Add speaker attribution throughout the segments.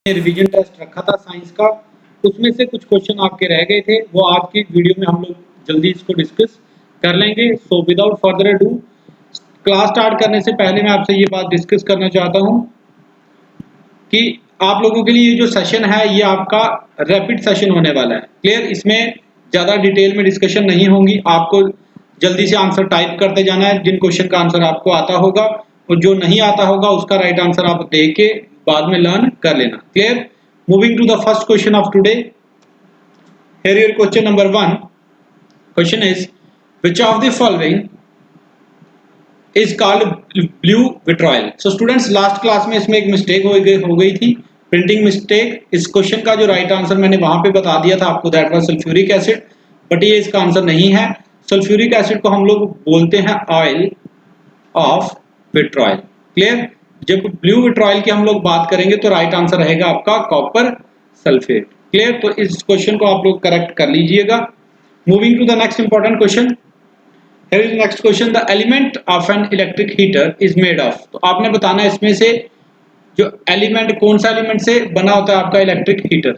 Speaker 1: Revision test रखा था science का, उसमें से कुछ क्वेश्चन आपके रह गए थे, वो आज की वीडियो में हम लोग जल्दी इसको डिस्कस कर लेंगे। So without further ado, class start करने से पहले मैं आपसे ये बात डिस्कस करना चाहता हूँ कि आप लोगों के लिए ये जो सेशन है ये आपका रैपिड सेशन होने वाला है। क्लियर? इसमें ज़्यादा डिटेल में डिस्कशन नहीं होंगी, आपको जल्दी से आंसर टाइप करते जाना है। जिन क्वेश्चन का आंसर आपको आता होगा और जो नहीं आता होगा उसका राइट आंसर आप देख के बाद में लर्न कर लेना। Clear? Moving to the first question of today, here your question number 1. Question is which of the following is called blue vitriol. So students, last class में इसमें एक मिस्टेक हो गई थी, प्रिंटिंग मिस्टेक। इस क्वेश्चन का जो राइट आंसर मैंने वहां पे बता दिया था आपको, that was sulphuric acid, but ये इसका आंसर नहीं है। सल्फ्यूरिक एसिड को हम लोग बोलते हैं ऑयल ऑफ विट्रॉयल। क्लियर? जब ब्लू विट्रॉयल की हम लोग बात करेंगे तो राइट आंसर रहेगा आपका कॉपर सल्फेट। क्लियर? तो इस क्वेश्चन को आप लोग करेक्ट कर लीजिएगा। Moving to the next important question, here is next question, the element of an electric heater is made of। तो आपने बताना है इसमें से जो एलिमेंट कौन सा एलिमेंट से बना होता है आपका इलेक्ट्रिक हीटर।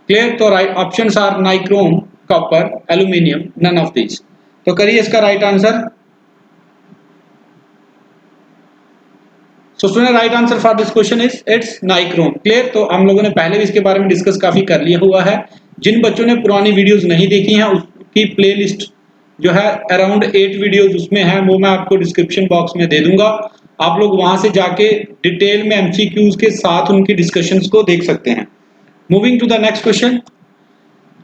Speaker 1: क्लियर? तो right options are nichrome, copper, aluminium, none of this. तो करिए इसका right answer. So student, right answer for this question is it's nichrome. Clear? तो हम लोगों ने पहले भी इसके बारे में डिस्कस काफी कर लिया हुआ है। जिन बच्चों ने पुरानी वीडियोस नहीं देखी हैं उसकी प्लेलिस्ट जो है अराउंड 8 वीडियोस उसमें है, वो मैं आपको डिस्क्रिप्शन बॉक्स में दे दूंगा। आप लोग वहां से जाके डिटेल में एमसीक्यूज के साथ उनकी डिस्कशंस को देख सकते हैं। Moving to the next question,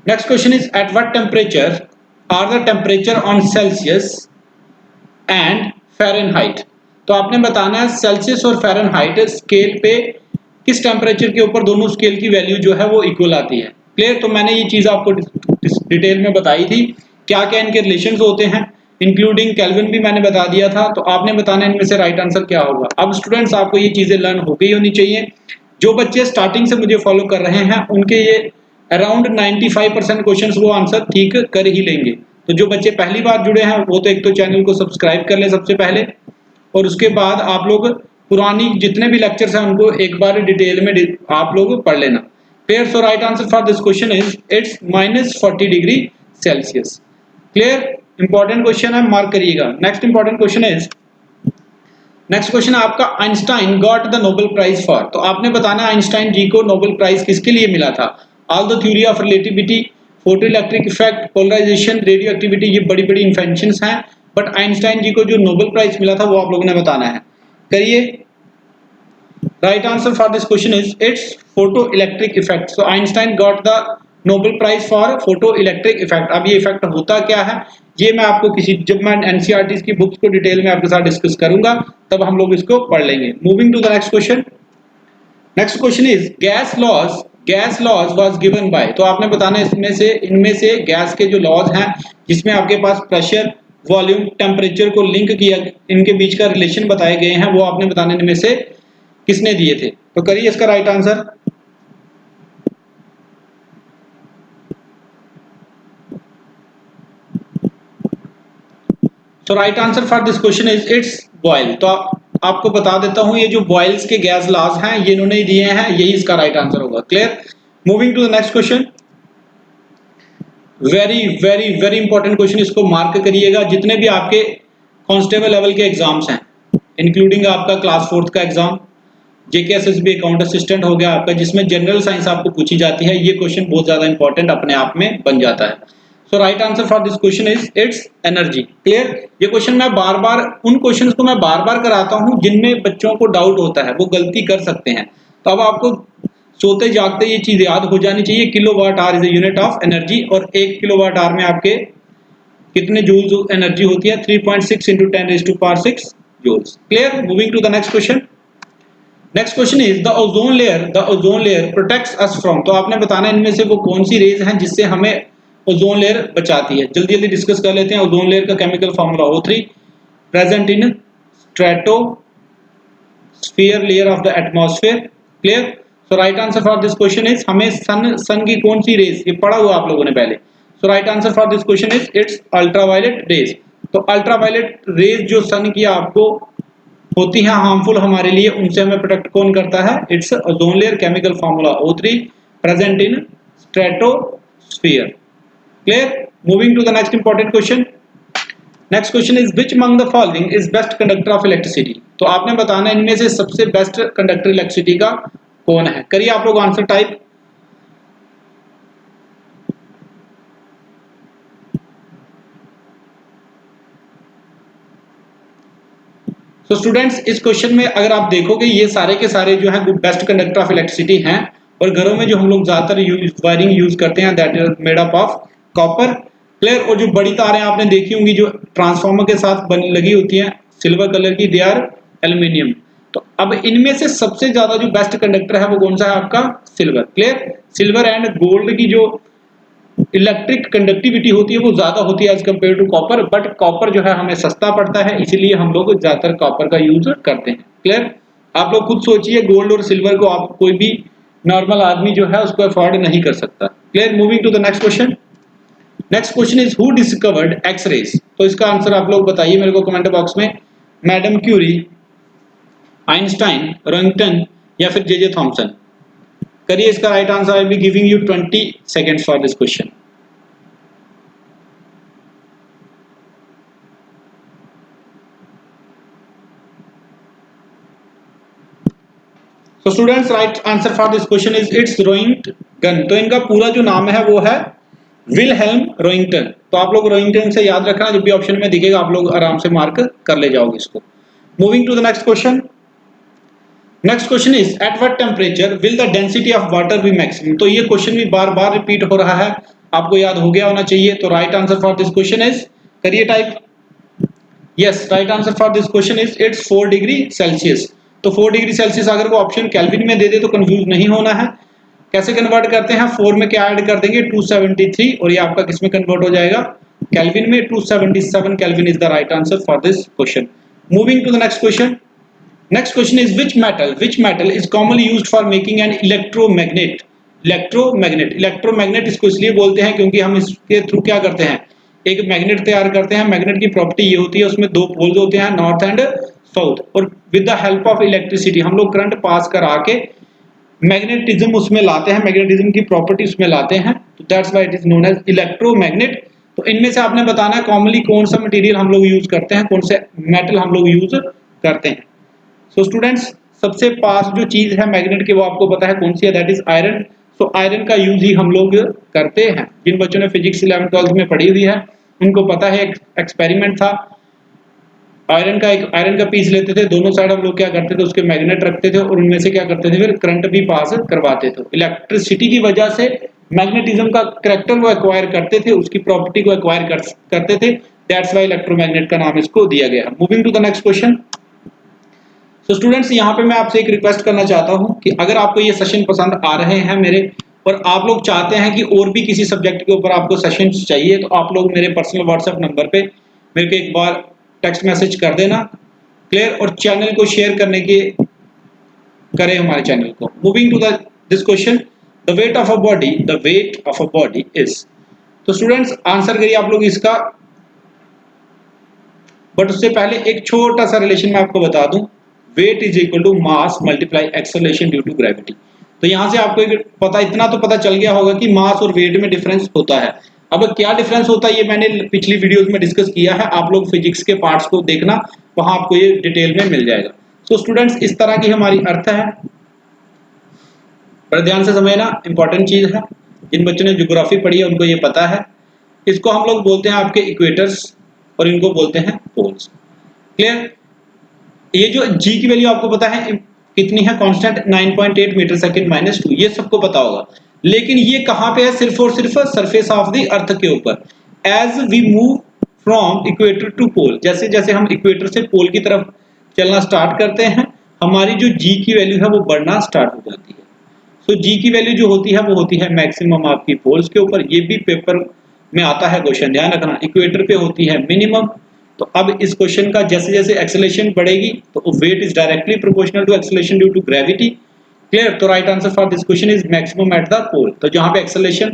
Speaker 1: next question is at what temperature are the temperature on Celsius and Fahrenheit. तो आपने बताना है सेल्सियस और फ़ारेनहाइट स्केल पे किस टेम्परेचर के ऊपर दोनों स्केल की वैल्यू जो है वो इक्वल आती है। क्लियर? तो मैंने ये चीज आपको डिटेल में बताई थी, क्या क्या इनके रिलेशंस होते हैं, इंक्लूडिंग केल्विन भी मैंने बता दिया था। तो आपने बताना इनमें से राइट आंसर क्या होगा। अब स्टूडेंट्स, आपको ये चीजें लर्न हो गई होनी चाहिए। जो बच्चे स्टार्टिंग से मुझे फॉलो कर रहे हैं उनके ये अराउंड 95% क्वेश्चंस वो आंसर ठीक कर ही लेंगे। तो जो बच्चे पहली बार जुड़े हैं वो तो एक तो चैनल को सब्सक्राइब कर ले सबसे पहले, और उसके बाद आप लोग पुरानी जितने भी लेक्चर्स हैं उनको एक बार डिटेल में आप लोग पढ़ लेना। Clear? So right answer for this question is it's -40 degree Celsius. Clear? Important question है, मार्क करिएगा। Next important question is, next question है आपका Einstein got the Nobel prize for. तो आपने बताना आइंस्टाइन जी को नोबेल प्राइज किसके लिए मिला था। All the theory of relativity, photoelectric effect, polarisation, radioactivity, ये बड़ी बड़ी इन्वेंशंस हैं, बट आइंस्टाइन जी को जो नोबेल प्राइज मिला था वो आप लोगों ने बताना है। करिए, right answer for this question is it's photoelectric effect. So Einstein got the Nobel prize for photoelectric effect. अब ये इफेक्ट होता क्या है ये मैं आपको जब मैं एनसीईआरटी की बुक्स को डिटेल में आपके साथ डिस्कस करूंगा तब हम लोग इसको पढ़ लेंगे। Moving to the next question, next question is gas laws was given by. तो आपने बताना इनमें से गैस के जो लॉज हैं जिसमें आपके पास प्रेशर, वॉल्यूम, टेम्परेचर को लिंक किया, इनके बीच का रिलेशन बताए गए हैं, वो आपने बताने इनमें से किसने दिए थे। तो करिए इसका राइट आंसर। तो right answer for this question is it's Boyle. तो आपको बता देता हूं ये जो बॉयल्स के गैस लॉज हैं ये इन्होंने ही दिए हैं, यही इसका राइट आंसर होगा। Clear? Moving to the next question, very very very important question, इसको मार्क करिएगा। जितने भी आपके कांस्टेबल लेवल के एग्जाम्स हैं, इंक्लूडिंग आपका क्लास 4th का एग्जाम, जेकेएसएसबी अकाउंट असिस्टेंट हो गया आपका, जिसमें जनरल साइंस आपको पूछी जाती है, ये क्वेश्चन बहुत ज्यादा इंपॉर्टेंट अपने आप में बन जाता है। So right answer for this question is it's energy. Clear? ये क्वेश्चन मैं बार बार उन क्वेश्चंस को मैं बार बार कराता हूं जिनमें बच्चों को डाउट होता है, वो गलती कर सकते हैं। तो अब आपको सोते जागते ये चीज याद हो जानी चाहिए, kilowatt hour is a unit of energy, और 1 किलोवाट आवर में आपके कितने जूल्स एनर्जी होती है, 3.6 × 10⁻⁶ joules. Clear? Moving to the next question, next question is the ozone layer protects us from. तो आपने बताना इनमें से वो कौन सी रेज हैं जिससे हमें ओजोन लेयर बचाती है। जल्दी जल्दी डिस्कस कर लेते हैं। ओजोन लेयर का chemical formula O3, present in stratosphere layer of the atmosphere. Clear? So right answer for this question is, हमें सन की कौन सी रेज, ये पढ़ा हुआ आप लोगों ने पहले। So right answer for this question is it's ultraviolet rays. तो अल्ट्रावायलेट रेज जो सन की आपको होती हैं हार्मफुल हमारे लिए, उनसे हमें प्रोटेक्ट कौन करता है? It's ozone layer, chemical formula O3 present in stratosphere. Clear? Moving to the next important question. Next question is which among the following is best conductor of electricity. तो आपने बताना इनमें से सबसे बेस्ट कंडक्टर इलेक्ट्रिसिटी का कौन है। करिए आप लोग आंसर टाइप। तो स्टूडेंट्स इस क्वेश्चन में अगर आप देखोगे ये सारे के सारे जो है बेस्ट कंडक्टर ऑफ इलेक्ट्रिसिटी हैं, और घरों में जो हम लोग ज्यादातर वायरिंग यूज करते हैं that is made up of copper. Clear? और जो बड़ी तारें आपने देखी होंगी जो ट्रांसफार्मर के साथ लगी होती हैं सिल्वर कलर की, दे आर एल्यूमिनियम। तो अब इनमें से सबसे ज्यादा जो बेस्ट कंडक्टर है वो कौन सा है? आपका silver. Clear? Silver and gold की जो इलेक्ट्रिक कंडक्टिविटी होती है वो ज्यादा होती है as compare to copper, but copper जो है हमें सस्ता पड़ता है, इसीलिए हम लोग ज्यादातर कॉपर का यूज करते हैं। क्लियर? आप लोग खुद सोचिए, गोल्ड और सिल्वर को आप कोई भी नॉर्मल आदमी जो है उसको अफोर्ड नहीं कर सकता। Clear? Moving to the next question. Next question is who discovered X rays. तो इसका आंसर आप लोग बताइए मेरे को कमेंट बॉक्स में। मैडम क्यूरी, आइंस्टाइन, रोइंगटन या फिर जे थॉमसन। करिए इसका right answer. I will be giving you 20 seconds for this question. So students, right answer for this question is it's Roentgen. तो इनका पूरा जो नाम है वो है विलहेल्म रोइंगटन। तो आप लोग रोइंगटन से याद रखना, जब भी ऑप्शन में दिखेगा आप लोग आराम से मार्क कर ले जाओगे इसको। Moving to the next question. Next question is at what temperature will the density of water be maximum. तो ये क्वेश्चन भी बार बार रिपीट हो रहा है, आपको याद हो गया होना चाहिए। तो right answer for this question is, करिए type. Yes, right answer for this question is it's 4 degree celsius. तो 4 डिग्री सेल्सियस अगर वो ऑप्शन केल्विन में दे दे तो कंफ्यूज नहीं होना है। कैसे कन्वर्ट करते हैं? 4 में क्या ऐड कर देंगे? 273, और ये आपका किस में कन्वर्ट हो जाएगा? केल्विन में। 277 kelvin is the right answer for this question. Moving to the next question. Next question is which metal is commonly used for making an electromagnet. Electromagnet इसको इसलिए बोलते हैं क्योंकि हम इसके थ्रू क्या करते हैं? एक मैग्नेट तैयार करते हैं। मैग्नेट की प्रॉपर्टी ये होती है उसमें 2 पोल्स होते हैं, नॉर्थ एंड साउथ, और with the help of electricity हम लोग करंट पास करा के मैग्नेटिज्म उसमें लाते हैं, मैग्नेटिज्म की प्रॉपर्टी उसमें लाते हैं। तो that's why it is known as electromagnet. तो इनमें से आपने बताना है कॉमनली कौन सा मटेरियल हम लोग यूज करते हैं, कौन से मेटल हम लोग यूज करते हैं। सो स्टूडेंट्स, सबसे पास जो चीज है मैग्नेट की वो आपको पता है कौन सी है? That is iron. So iron का यूज ही हम लोग करते हैं। जिन बच्चों ने फिजिक्स 11th 12th में पढ़ी हुई है उनको पता है, एक एक्सपेरिमेंट था। आयरन का पीस लेते थे, दोनों साइड हम लोग क्या करते थे? उसके मैग्नेट रखते थे और उनमें से क्या करते थे? फिर करंट भी पास करवाते थे। इलेक्ट्रिसिटी की वजह से मैग्नेटिज्म का कैरेक्टर वो एक्वायर करते थे, उसकी प्रॉपर्टी को एक्वायर करते थे। दैट्स व्हाई इलेक्ट्रोमैग्नेट का नाम इसको दिया गया। Moving to the next question. तो स्टूडेंट्स, यहाँ पे मैं आपसे एक रिक्वेस्ट करना चाहता हूँ कि अगर आपको ये सेशन पसंद आ रहे हैं मेरे, और आप लोग चाहते हैं कि और भी किसी सब्जेक्ट के ऊपर आपको सेशंस चाहिए, तो आप लोग मेरे पर्सनल व्हाट्सएप नंबर पे मेरे को एक बार टेक्स्ट मैसेज कर देना। क्लियर? और चैनल को शेयर करने के करें हमारे चैनल को। Moving to this question, the weight of a body is. तो स्टूडेंट्स आंसर करिए आप लोग इसका, बट उससे पहले एक छोटा सा रिलेशन मैं आपको बता दूं। Weight is equal to mass multiply acceleration due to gravity. तो यहां से आपको इतना तो पता चल गया होगा कि मास और वेट में डिफरेंस होता है। अब क्या डिफरेंस होता है ये मैंने पिछली वीडियोस में डिस्कस किया है, आप लोग फिजिक्स के पार्ट्स को देखना, वहां आपको ये डिटेल में मिल जाएगा। तो स्टूडेंट्स, इस तरह की हमारी अर्थ है, बड़े ध्यान से समझना, इंपॉर्टेंट चीज है। जिन बच्चों ने ज्योग्राफी पढ़ी है उनको ये पता है। इसको हम लोग बोलते हैं आपके इक्वेटर्स और इनको बोलते हैं पोल्स। क्लियर? ये जो जी की वैल्यू आपको पता है कितनी है? कांस्टेंट 9.8 मीटर सेकंड -2, ये सबको पता होगा। लेकिन ये कहां पे है? सिर्फ और सिर्फ सरफेस ऑफ द अर्थ के ऊपर। As we move from equator to pole, जैसे जैसे हम इक्वेटर से पोल की तरफ चलना स्टार्ट करते हैं, हमारी जो जी की वैल्यू है वो बढ़ना स्टार्ट हो जाती है। सो जी की वैल्यू जो होती है वो होती है मैक्सिमम आपकी पोल्स के ऊपर। ये भी पेपर में आता है क्वेश्चन, ध्यान रखना। इक्वेटर पे होती है मिनिमम। तो अब इस क्वेश्चन का जैसे जैसे एक्सेलरेशन बढ़ेगी तो weight is directly proportional to acceleration due to gravity. Clear? तो right answer for this question is maximum at the pole. तो जहां पे एक्सेलरेशन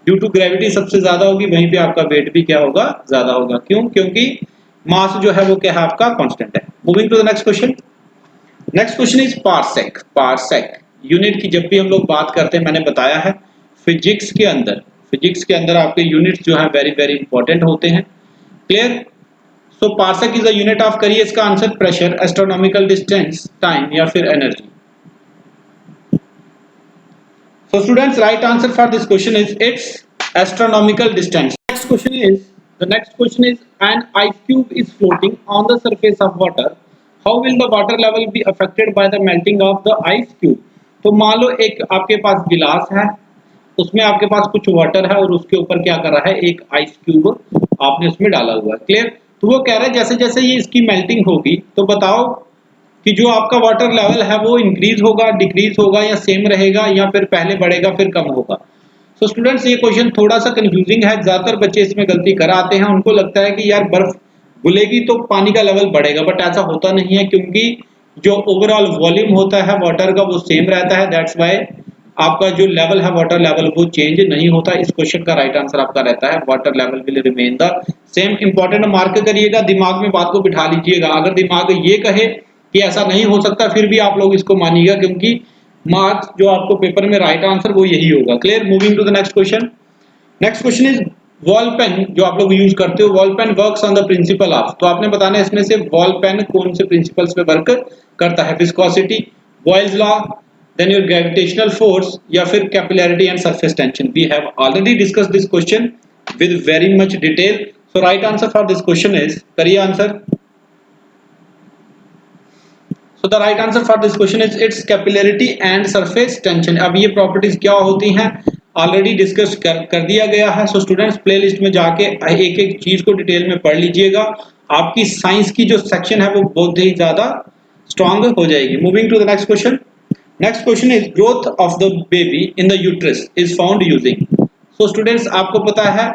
Speaker 1: ड्यू टू ग्रेविटी सबसे ज्यादा होगी वहीं पे आपका वेट भी क्या होगा? ज्यादा होगा। क्यों? क्योंकि मास जो है वो क्या है? आपका कांस्टेंट है। Moving to the next question. Next question is parsec. Parsec unit की जब भी हम लोग बात करते हैं, मैंने बताया है फिजिक्स के अंदर आपके यूनिट्स जो है वेरी वेरी इंपॉर्टेंट होते हैं। Clear? So parsec is a unit of, करिए इसका answer, pressure, astronomical distance, time या फिर energy. So students, right answer for this question is its astronomical distance. The next question is an ice cube is floating on the surface of water. How will the water level be affected by the melting of the ice cube? तो मान लो एक आपके पास गिलास है, उसमें आपके पास कुछ water है और उसके ऊपर क्या कर रहा है, एक आइस क्यूब आपने उसमें डाला हुआ है। क्लियर? तो वो कह रहा है जैसे जैसे ये इसकी मेल्टिंग होगी तो बताओ कि जो आपका वाटर लेवल है वो इंक्रीज होगा, डिक्रीज होगा या सेम रहेगा या फिर पहले बढ़ेगा फिर कम होगा। सो स्टूडेंट्स, ये क्वेश्चन थोड़ा सा कंफ्यूजिंग है, ज्यादातर बच्चे इसमें गलती कर आते हैं। उनको लगता है कि यार बर्फ घुलेगी तो पानी का लेवल बढ़ेगा, बट ऐसा होता नहीं है, क्योंकि जो ओवरऑल वॉल्यूम होता है वाटर का वो सेम रहता है। दैट्स वाई आपका जो लेवल है वाटर लेवल वो चेंज नहीं होता। इस क्वेश्चन का राइट आंसर आपका रहता है water level will remain the same. Important mark करिएगा, दिमाग में बात को बिठा लीजिएगा। अगर दिमाग ये कहे कि ऐसा नहीं हो सकता फिर भी आप लोग इसको मानिएगा, क्योंकि मार्क्स जो आपको पेपर में राइट आंसर वो यही होगा। Clear? Moving to the next question. Next question is ball pen जो आप लोग यूज करते हो, ball pen works on the principle of, तो आपने बताना है इसमें से बॉल पेन कौन से प्रिंसिपल्स पे वर्क करता है। Viscosity, Boyle's law, then your gravitational force या फिर capillarity and surface tension. We have already discussed this question with very much detail. So right answer for this question is, करिए answer. So the right answer for this question is its capillarity and surface tension। अब ये properties क्या होती हैं already discuss कर दिया गया है। सो स्टूडेंट्स, प्लेलिस्ट में जाके एक एक चीज को डिटेल में पढ़ लीजिएगा, आपकी साइंस की जो सेक्शन है वो बहुत ही ज्यादा स्ट्रांग हो जाएगी। Moving to the next question. Next question is growth of the baby in the uterus is found using. So students, आपको पता है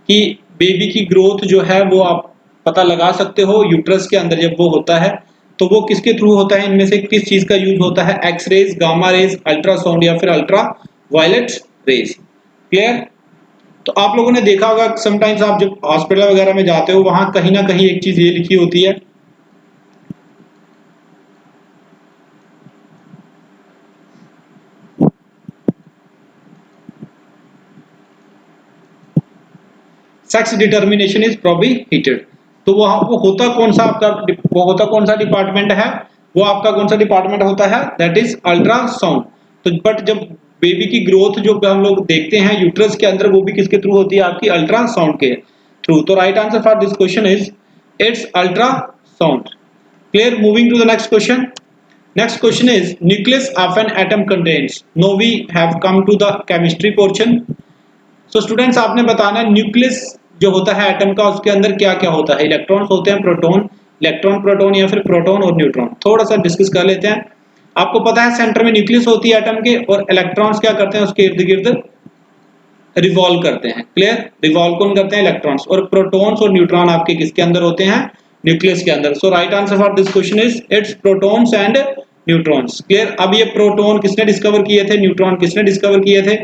Speaker 1: कि बेबी की ग्रोथ जो है वो आप पता लगा सकते हो यूट्रस के अंदर जब वो होता है तो वो किसके थ्रू होता है, इनमें से किस चीज का यूज होता है, X rays, gamma rays, ultrasound या फिर अल्ट्रा वायलेट रेज। क्लियर? तो आप लोगों ने देखा होगा समटाइम्स आप जब हॉस्पिटल वगैरह में जाते हो वहां कहीं ना कहीं एक चीज ये लिखी होती है, सेक्स डिटर्मिनेशन इज प्रोहिबिटेड। तो वो होता कौन सा आपका, वो होता कौन सा डिपार्टमेंट है, वो आपका कौन सा डिपार्टमेंट होता है, दैट इज अल्ट्रासाउंड। तो बट जब बेबी की ग्रोथ जो हम लोग देखते हैं यूट्रस के अंदर वो भी किसके थ्रू होती है, आपकी अल्ट्रासाउंड के थ्रू। तो right answer for this question is it's ultrasound. Clear? Moving to the next question. Next question is nucleus of an atom contains. No we have come to the chemistry portion. So students, आपने बताना nucleus जो होता है atom का उसके अंदर क्या क्या होता है। इलेक्ट्रॉन्स होते हैं, प्रोटॉन, इलेक्ट्रॉन प्रोटॉन या फिर प्रोटॉन और न्यूट्रॉन। थोड़ा सा डिस्कस कर लेते हैं। आपको पता है सेंटर में न्यूक्लियस होती है एटम के और इलेक्ट्रॉन्स क्या करते हैं उसके इर्द गिर्द रिवॉल्व करते हैं। क्लियर? रिवॉल्व कौन करते हैं, इलेक्ट्रॉन्स। और प्रोटॉन्स और न्यूट्रॉन आपके किसके अंदर होते हैं, न्यूक्लियस के अंदर। So right answer for this question is it's protons and neutrons. Clear? अब ये प्रोटॉन किसने डिस्कवर किए थे, न्यूट्रॉन किसने डिस्कवर किए थे,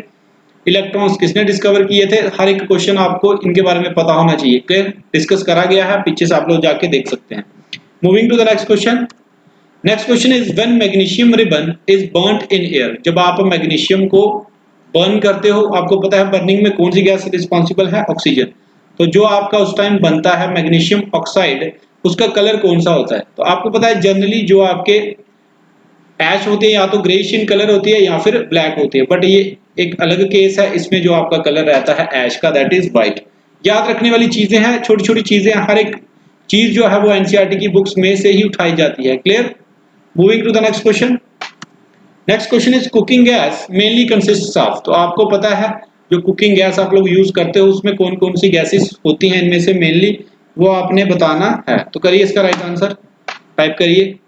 Speaker 1: इलेक्ट्रॉन्स किसने डिस्कवर किए थे, हर एक क्वेश्चन आपको इनके बारे में पता होना चाहिए। क्लियर? डिस्कस करा गया है, पीछे से आप लोग जाके देख सकते हैं। Moving to the next question. Next question is when magnesium ribbon is burned in air. जब आप मैग्नीशियम को बर्न करते हो, आपको पता है बर्निंग में कौन सी गैस रिस्पॉन्सिबल है, ऑक्सीजन। तो जो आपका उस टाइम बनता है मैग्नीशियम ऑक्साइड, उसका कलर कौन सा होता है। तो आपको पता है जनरली जो आपके ऐश होती है या तो ग्रेइश इन कलर होती है या फिर ब्लैक होती है, बट ये एक अलग केस है, इसमें जो आपका कलर रहता है ऐश का, दैट इज व्हाइट। याद रखने वाली चीजें हैं, छोटी छोटी चीजें, हर एक चीज जो है वो एनसीईआरटी की बुक्स में से ही उठाई जाती है। Clear? Moving to the next question. Next question is cooking gas mainly consists of. तो आपको पता है जो कुकिंग गैस आप लोग यूज करते हो उसमें कौन कौन सी गैसेस होती हैं, इनमें से मेनली वो आपने बताना है। तो करिए इसका राइट आंसर, टाइप करिए।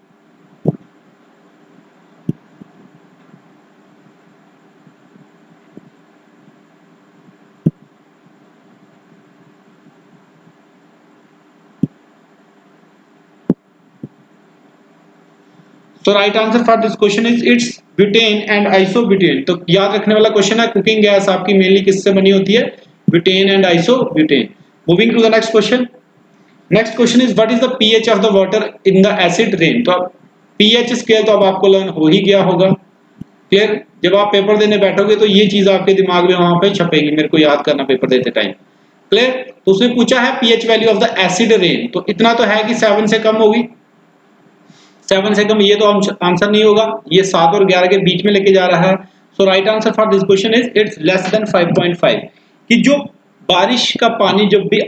Speaker 1: So right answer for this question is it's butane and isobutane। तो याद रखने वाला क्वेश्चन है, कुकिंग गैस आपकी मेनली किससे बनी होती है, butane and isobutane. Moving to the next question. Next question is what is the pH of the water in the acid rain. तो पीएच स्केल तो अब आपको लर्न हो ही गया होगा। क्लियर, जब आप पेपर देने बैठोगे तो ये चीज आपके दिमाग में वहां पे छपेगी, मेरे को याद करना पेपर देते टाइम। क्लियर, तो उसने पूछा है pH value of the acid rain, तो इतना तो है कि 7 से कम होगी। 7 से कम ये तो आंसर नहीं होगा, ये 7 और 11 के बीच में लेके जा रहा है। So right answer for this question is it's less than 5.5। कि जो बारिश का पानी जब भी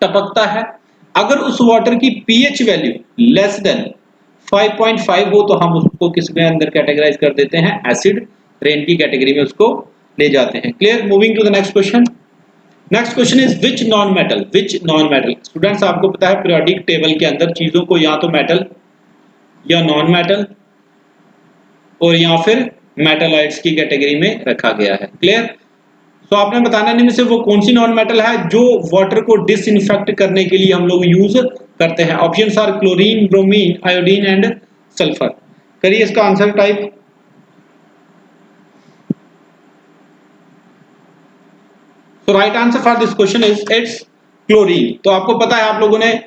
Speaker 1: टपकता है, अगर उस वाटर की पीएच वैल्यू लेस देन 5.5 हो तो हम उसको किस में अंदर कैटेगराइज कर देते हैं, एसिड रेन की कैटेगरी में उसको ले जाते हैं। Clear, moving to the next question. Next question is which non metal. Students आपको पता है पीरियोडिक टेबल के अंदर चीजों को या तो मेटल या नॉन मेटल और या फिर मेटालॉइड्स की कैटेगरी में रखा गया है। क्लियर, तो आपने बताना इनमें से वो कौन सी नॉन मेटल है जो वाटर को डिसइंफेक्ट करने के लिए हम लोग यूज करते हैं। Options are chlorine, bromine, iodine and sulphur. करिए इसका आंसर टाइप। तो right answer for this question is it's chlorine. तो आपको पता है, आप लोगों ने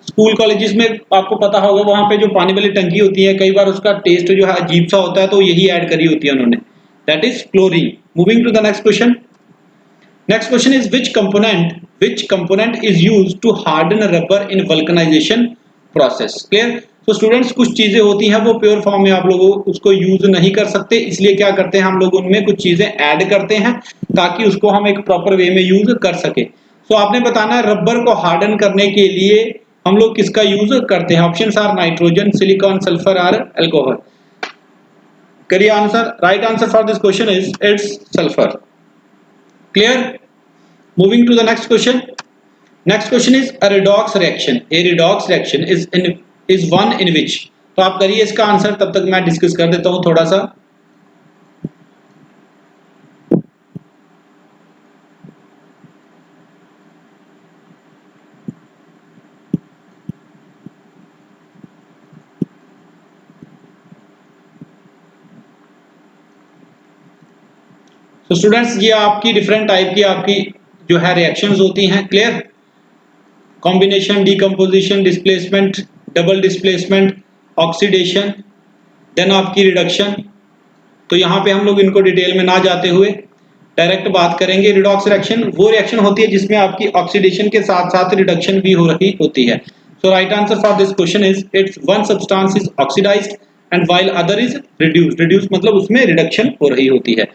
Speaker 1: स्कूल कॉलेजेस में आपको पता होगा वहां पे जो पानी वाली टंकी होती है, कई बार उसका टेस्ट जो है अजीब सा होता है, तो यही ऐड करी होती है उन्होंने, that is chlorine. Moving to the next question. Next question is which component is used to harden rubber in vulcanization process। Clear, तो स्टूडेंट्स कुछ चीजें होती हैं वो प्योर फॉर्म में आप लोग उसको यूज नहीं कर सकते, इसलिए क्या करते हैं हम लोग उनमें कुछ चीजें ऐड करते हैं ताकि उसको हम एक प्रॉपर वे में यूज कर सके। तो आपने बताना है रबर को हार्डन करने के लिए हम लोग किसका यूज करते हैं। Options are nitrogen, silicon, sulphur और अल्कोहल। करिए answer. Right answer for this question is it's sulphur. Clear, moving to the next question. Next question is a redox reaction। a redox reaction is one in which। तो आप करिए इसका answer, तब तक मैं discuss कर देता हूं थोड़ा सा। तो स्टूडेंट्स ये आपकी डिफरेंट टाइप की आपकी जो है रिएक्शंस होती हैं। Clear, combination, decomposition, displacement, double displacement, oxidation, then आपकी रिडक्शन। तो यहाँ पे हम लोग इनको डिटेल में ना जाते हुए डायरेक्ट बात करेंगे। रिडॉक्स रिएक्शन वो रिएक्शन होती है जिसमें आपकी ऑक्सीडेशन के साथ साथ रिडक्शन भी हो रही होती है। So right answer for this question is it's one substance is oxidised and while other is reduced. Reduce मतलब उसमें रिडक्शन हो रही होती है।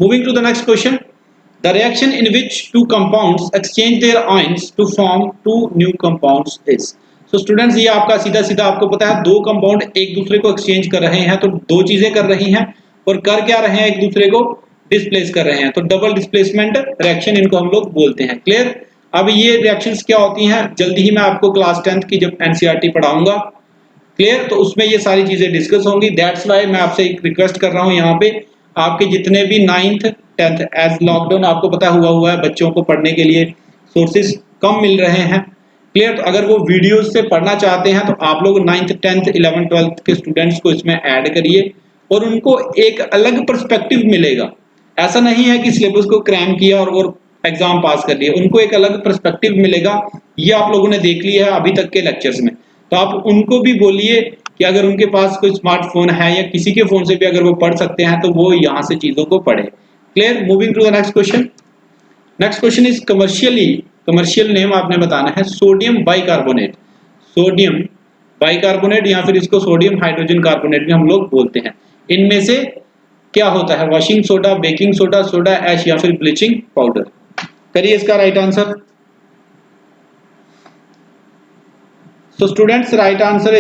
Speaker 1: Moving to the next question. The reaction in which two compounds exchange their ions to form two new compounds is. So students ये आपका सीधा सीधा आपको पता है दो कंपाउंड एक दूसरे को एक्सचेंज कर रहे हैं, तो दो चीजें कर रही हैं और कर क्या रहे हैं, एक दूसरे को डिस्प्लेस कर रहे हैं, तो डबल डिस्प्लेसमेंट रिएक्शन इनको हम लोग बोलते हैं। क्लियर, अब ये रिएक्शंस क्या होती हैं जल्दी ही मैं आपको क्लास 10th की जब एनसीईआरटी पढ़ाऊंगा, क्लियर, तो उसमें ये सारी चीजें डिस्कस होंगी। दैट्स व्हाई मैं आपसे एक रिक्वेस्ट कर रहा हूं, यहाँ पे आपके जितने भी 9th 10th एज लॉकडाउन आपको पता हुआ है, बच्चों को पढ़ने के लिए सोर्सेज कम मिल रहे हैं। क्लियर, तो अगर वो वीडियोस से पढ़ना चाहते हैं तो आप लोग 9th 10th 11th 12th के स्टूडेंट्स को इसमें ऐड करिए और उनको एक अलग पर्सपेक्टिव मिलेगा। ऐसा नहीं है कि सिलेबस को क्रैम किया और वो एग्जाम पास कर लिया, उनको एक अलग पर्सपेक्टिव मिलेगा। ये आप लोगों ने देख लिया है अभी तक के लेक्चर्स में, तो आप उनको भी बोलिए कि अगर उनके पास कोई स्मार्टफोन है या किसी के फोन से भी अगर वो पढ़ सकते हैं तो वो यहाँ से चीजों को पढ़े। Clear, moving to the next question. Next question is commercial name आपने बताना है सोडियम बाइकार्बोनेट। सोडियम बाइकार्बोनेट या फिर इसको सोडियम हाइड्रोजन कार्बोनेट भी हम लोग बोलते हैं। इनमें से क्या होता है, washing soda, baking soda, soda ash या फिर ब्लीचिंग पाउडर। करिए इसका right answer. So students right answer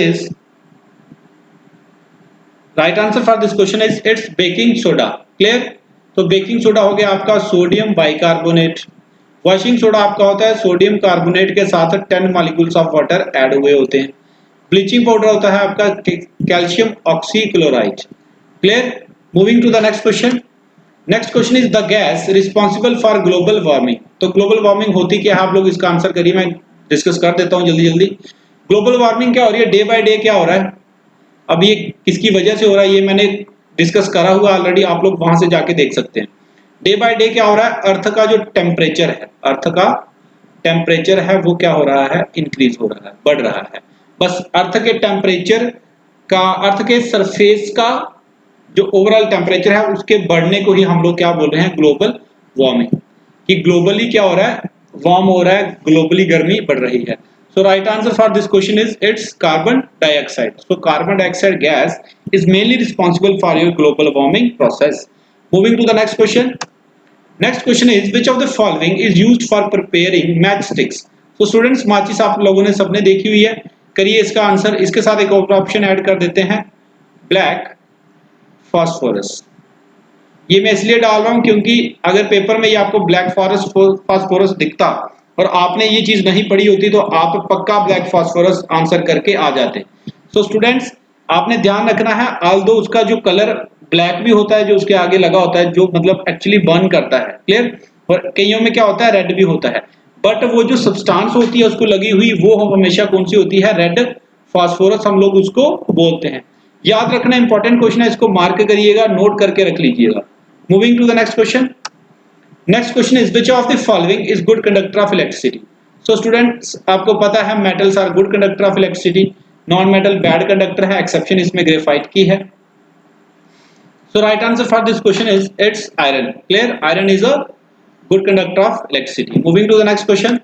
Speaker 1: for this question is it's baking soda. Clear, तो बेकिंग सोडा हो गया आपका सोडियम बाइकार्बोनेट। वॉशिंग सोडा आपका होता है सोडियम कार्बोनेट के साथ 10 मॉलिक्यूल्स ऑफ वाटर ऐड हुए होते हैं। ब्लीचिंग पाउडर होता है आपका calcium oxychloride. Clear, moving to the next question. Next question is the gas responsible for global warming. तो ग्लोबल वार्मिंग होती क्या है, आप लोग इसका आंसर करिए, मैं डिस्कस कर देता हूं जल्दी जल्दी। ग्लोबल वार्मिंग क्या हो रही है, डे बाय डे क्या हो रहा है, अब ये किसकी वजह से हो रहा है ये मैंने डिस्कस करा हुआ ऑलरेडी, आप लोग वहां से जाके देख सकते हैं। डे बाय डे क्या हो रहा है, अर्थ का जो टेम्परेचर है, अर्थ का टेम्परेचर है वो क्या हो रहा है, इंक्रीज हो रहा है, बढ़ रहा है। बस अर्थ के टेम्परेचर का, अर्थ के सरफेस का जो ओवरऑल टेम्परेचर है उसके बढ़ने को ही हम लोग क्या बोल रहे हैं, ग्लोबल वार्मिंग। कि ग्लोबली क्या हो रहा है, वार्म हो रहा है, ग्लोबली गर्मी बढ़ रही है। So right answer for this question is it's carbon dioxide. So carbon dioxide gas is mainly responsible for your global warming process. Moving to the next question. Next question is which of the following is used for preparing matchsticks? So students, माचिस आप लोगों ने सबने देखी हुई है, करिए इसका आंसर। इसके साथ एक और ऑप्शन ऐड कर देते हैं, ब्लैक फास्फोरस। ये मैं इसलिए डाल रहा हूं क्योंकि अगर पेपर में ये आपको ब्लैक फास्फोरस दिखता और आपने ये चीज नहीं पढ़ी होती तो आप पक्का ब्लैक फास्फोरस आंसर करके आ जाते। सो स्टूडेंट्स, आपने ध्यान रखना है, ऑल्दो उसका जो कलर ब्लैक भी होता है, जो उसके आगे लगा होता है, जो मतलब एक्चुअली बर्न करता है, क्लियर। और कईयों में क्या होता है, रेड भी होता है, बट वो जो सब्सटेंस होती है उसको लगी हुई, वो हमेशा कौन सी होती है, रेड फास्फोरस हम लोग उसको बोलते हैं। याद रखना, इंपॉर्टेंट क्वेश्चन है, इसको मार्क करिएगा, नोट करके रख लीजिएगा। Moving to the next question. Next question is which of the following is good conductor of electricity? So students, आपको पता है metals are good conductor of electricity, non metal bad conductor है, exception इसमें graphite की है। So right answer for this question is it's iron, clear. Iron is a good conductor of electricity. Moving to the next question.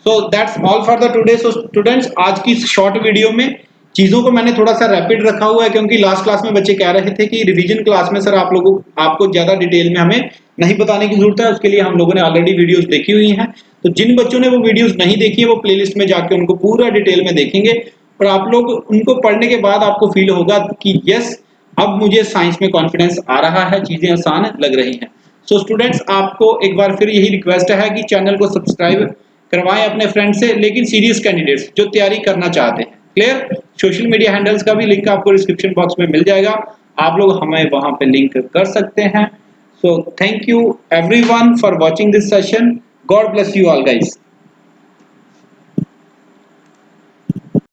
Speaker 1: So that's all for the today. So students, आज की short video में चीजों को मैंने थोड़ा सा rapid रखा हुआ है क्योंकि लास्ट क्लास में बच्चे कह रहे थे कि रिवीजन क्लास में सर आपको ज्यादा डिटेल में हमें नहीं बताने की जरूरत है, उसके लिए हम लोगों ने ऑलरेडी वीडियोस देखी हुई हैं। तो जिन बच्चों ने वो वीडियोस नहीं देखी है वो प्लेलिस्ट में जाके उनको पूरा डिटेल में देखेंगे और आप लोग उनको पढ़ने के बाद आपको फील होगा कि यस, अब मुझे साइंस में कॉन्फिडेंस आ रहा है, चीजें आसान लग रही हैं। सो स्टूडेंट्स, आपको एक बार फिर यही रिक्वेस्ट है कि चैनल को सब्सक्राइब करवाएं अपने फ्रेंड से, लेकिन सीरियस कैंडिडेट्स जो तैयारी करना चाहते हैं, क्लियर। सोशल मीडिया हैंडल्स का भी लिंक आपको डिस्क्रिप्शन बॉक्स में मिल जाएगा, आप लोग हमें वहां पे लिंक कर सकते हैं। So thank you everyone for watching this session. God bless you all guys.